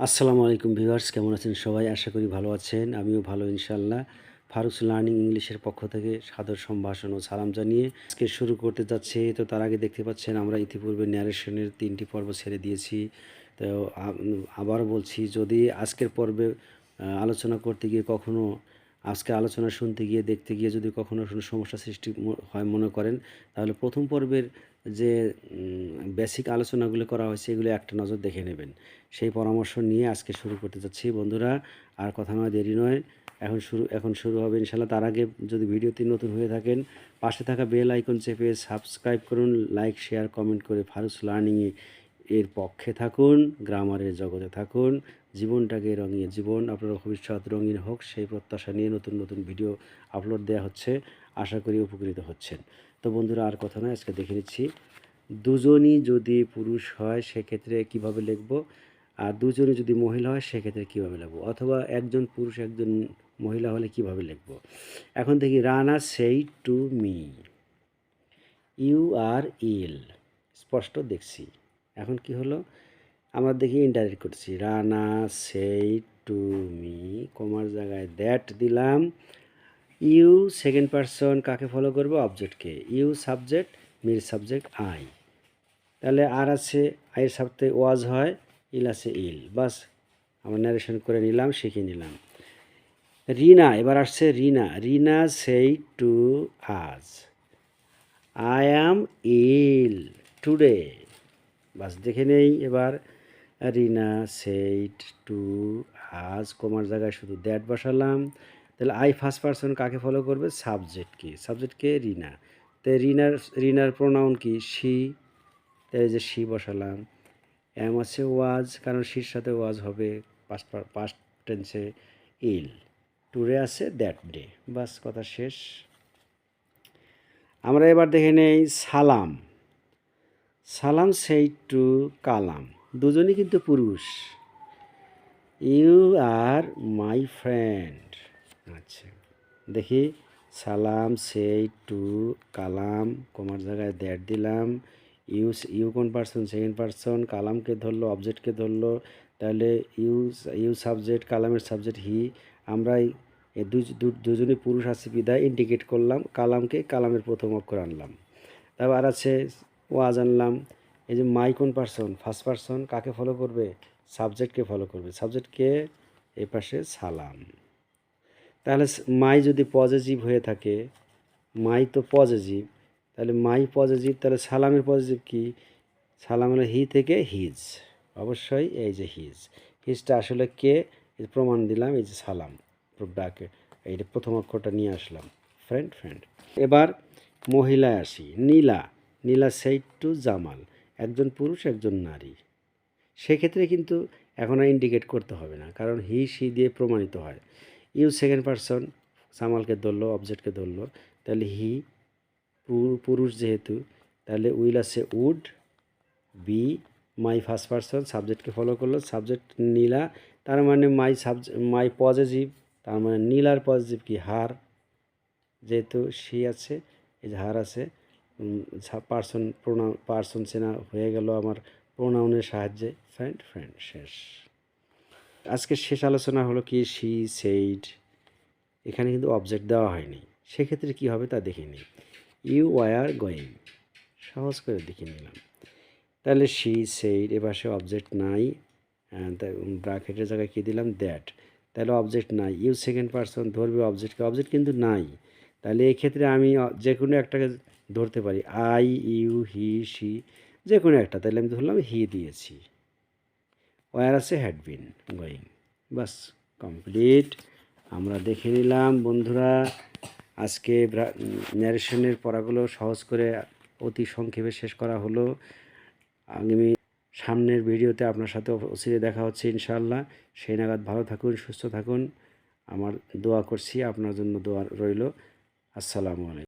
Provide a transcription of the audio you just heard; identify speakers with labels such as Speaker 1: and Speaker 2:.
Speaker 1: আসসালামু আলাইকুম ভিউয়ার্স, কেমন আছেন সবাই? আশা করি ভালো আছেন। আমিও ভালো ইনশাআল্লাহ। ফারুকস লার্নিং ইংলিশের পক্ষ থেকে সাদর সম্ভাষণ ও সালাম জানিয়ে আজকে শুরু করতে যাচ্ছি। তো তার আগে দেখতে পাচ্ছেন আমরা ইতিপূর্বে ন্যারেশনের ৩টি পর্ব ছেড়ে দিয়েছি। তো আবারও বলছি, যদি আজকের পর্বে আলোচনা করতে গিয়ে কখনো আজকের আলোচনা শুনতে গিয়ে দেখতে গিয়ে যদি কখনো কোনো সমস্যা সৃষ্টি হয় মনে করেন, তাহলে প্রথম পর্বের যে বেসিক আলোচনাগুলো করা হয়েছে এগুলো একটা নজর দেখে নেবেন। সেই পরামর্শ নিয়ে আজকে শুরু করতে যাচ্ছি বন্ধুরা। আর কথা নয়, দেরি নয়, এখন শুরু হবে ইনশাআল্লাহ। তার আগে যদি ভিডিওটি নতুন হয়ে থাকেন, পাশে থাকা বেল আইকন চেপে সাবস্ক্রাইব করুন, লাইক শেয়ার কমেন্ট করে ফারুকস লার্নিং এর পক্ষে থাকুন, গ্রামারের জগতে থাকুন, জীবনটাকে রঙিয়ে জীবন আপনার ভবিষ্যৎ রঙিন হোক সেই প্রত্যাশা নিয়ে নতুন নতুন ভিডিও আপলোড দেওয়া হচ্ছে। আশা করি উপকৃত হচ্ছেন। তো বন্ধুরা, আর কথা নয়, আজকে দেখে নিচ্ছি দুজনই যদি পুরুষ হয় সেক্ষেত্রে কিভাবে লিখব, আর দুজনই যদি মহিলা হয় সেক্ষেত্রে কীভাবে লিখব, অথবা একজন পুরুষ একজন মহিলা হলে কিভাবে লিখব। এখন দেখি, রানা সেই টু মি, ইউ আর ইল, স্পষ্ট দেখছি। এখন কি হলো, আমরা দেখি ইনডাইরেক্ট করছি। রানা সেই টু মি, কমার জায়গায় দ্যাট দিলাম। ইউ সেকেন্ড পারসন, কাকে ফলো করবো? অবজেক্টকে। ইউ সাবজেক্ট, মির সাবজেক্ট আই। তাহলে আর আছে, আইয়ের সাথে ওয়াজ হয়, ইল আছে ইল। বাস আমরা ন্যারেশন করে নিলাম, শিখে নিলাম। রিনা, এবার আসছে রিনা। রিনা সেই টু আজ, আই অ্যাম ইল টুডে। বাস দেখে নেই এবার। রিনা সেইড টু আজ, কমার জায়গায় শুধু দ্যাট বসালাম। তাহলে আই ফার্স্ট পারসন কাকে ফলো করবে? সাবজেক্টকে। সাবজেক্টকে রিনা। তাই রিনার প্রোনাউন কি? শি। তাই যে শি বসালাম। অ্যাম আছে ওয়াজ, কারণ শির সাথে ওয়াজ হবে পাস্ট টেন্সে। ইল। টুডে আছে দ্যাট ডে। বাস কথা শেষ। আমরা এবার দেখে নেই সালাম। সালাম সেই টু কালাম, দুজনই কিন্তু পুরুষ। You are my friend. আচ্ছা দেখি, সালাম সেই টু কালাম, কমার জায়গায় দ্যাট দিলাম। ইউ কোন পারসন? Second person. কালামকে ধরলো, অবজেক্টকে ধরলো। তাহলে ইউ সাবজেক্ট, কালামের সাবজেক্ট হি। আমরা এই দুজনই পুরুষ আছে বিদায় ইন্ডিকেট করলাম কালামকে, কালামের প্রথম অক্ষর আনলাম। তারপর আর আছে ওয়াজ আনলাম। এই যে মাই কোন পারসন? ফার্স্ট পারসন, কাকে ফলো করবে? সাবজেক্টকে ফলো করবে। সাবজেক্টকে এই পাশে সালাম। তাহলে মাই যদি পজিটিভ হয়ে থাকে, মাই তো পজিটিভ, তাহলে মাই পজিটিভ, তাহলে সালামের পজিটিভ কি? সালাম হলো হি থেকে হিজ, অবশ্যই এই যে হিজ। হিজটা আসলে কে? প্রমাণ দিলাম, এই যে সালাম ব্র্যাকেট, এইটা প্রথম অক্ষরটা নিয়ে আসলাম। ফ্রেন্ড। এবার মহিলায় আসি। নীলা। নীলা সেই টু জামাল, একজন পুরুষ একজন নারী। সেক্ষেত্রে কিন্তু এখন আর ইন্ডিকেট করতে হবে না, কারণ হি সি দিয়ে প্রমাণিত হয়। ইউ সেকেন্ড পারসন, জামালকে ধরলো, অবজেক্টকে ধরলো। তাহলে হি পুরুষ যেহেতু, তাহলে উইল আছে would. Be my first person, সাবজেক্টকে ফলো করলো। সাবজেক্ট নীলা, তার মানে মাই পজিটিভ, তার মানে নীলার পজিটিভ কি? হার। যেহেতু সি আছে, এই যে হার আছে, পার্সন চেনা হয়ে গেল আমার প্রোনাউনের সাহায্যে। ফ্রেন্ড শেষ। আজকের শেষ আলোচনা হলো কি, শি সেইড। এখানে কিন্তু অবজেক্ট দেওয়া হয়নি, সেক্ষেত্রে কি হবে তা দেখে নিই। ইউ ওয়ার গোয়িং, সহজ করে দেখে নিলাম। তাহলে শি সেইড, এবার সে অবজেক্ট নাই, ব্র্যাকেটের জায়গায় কী দিলাম? দ্যাট। তাহলে অবজেক্ট নাই। ইউ সেকেন্ড পারসন ধরবে অবজেক্টকে, অবজেক্ট কিন্তু নাই। তাহলে এই ক্ষেত্রে আমি যে কোনো একটাকে ধরতে পারি, আই, ইউ, হি, সি, যে কোনো একটা। তাহলে আমি ধরলাম হি দিয়েছি। ওয়ার আছে had been going. Bus complete. আমরা দেখে নিলাম বন্ধুরা, আজকে ন্যারেশনের পড়াগুলো সহজ করে অতি সংক্ষেপে শেষ করা হলো। আগামী সামনের ভিডিওতে আপনার সাথে অচিরে দেখা হচ্ছে ইনশাআল্লাহ। সেই নাগাদ ভালো থাকুন, সুস্থ থাকুন। আমার দোয়া করছি, আপনার জন্য দোয়া রইল। আসসালামু আলাইকুম।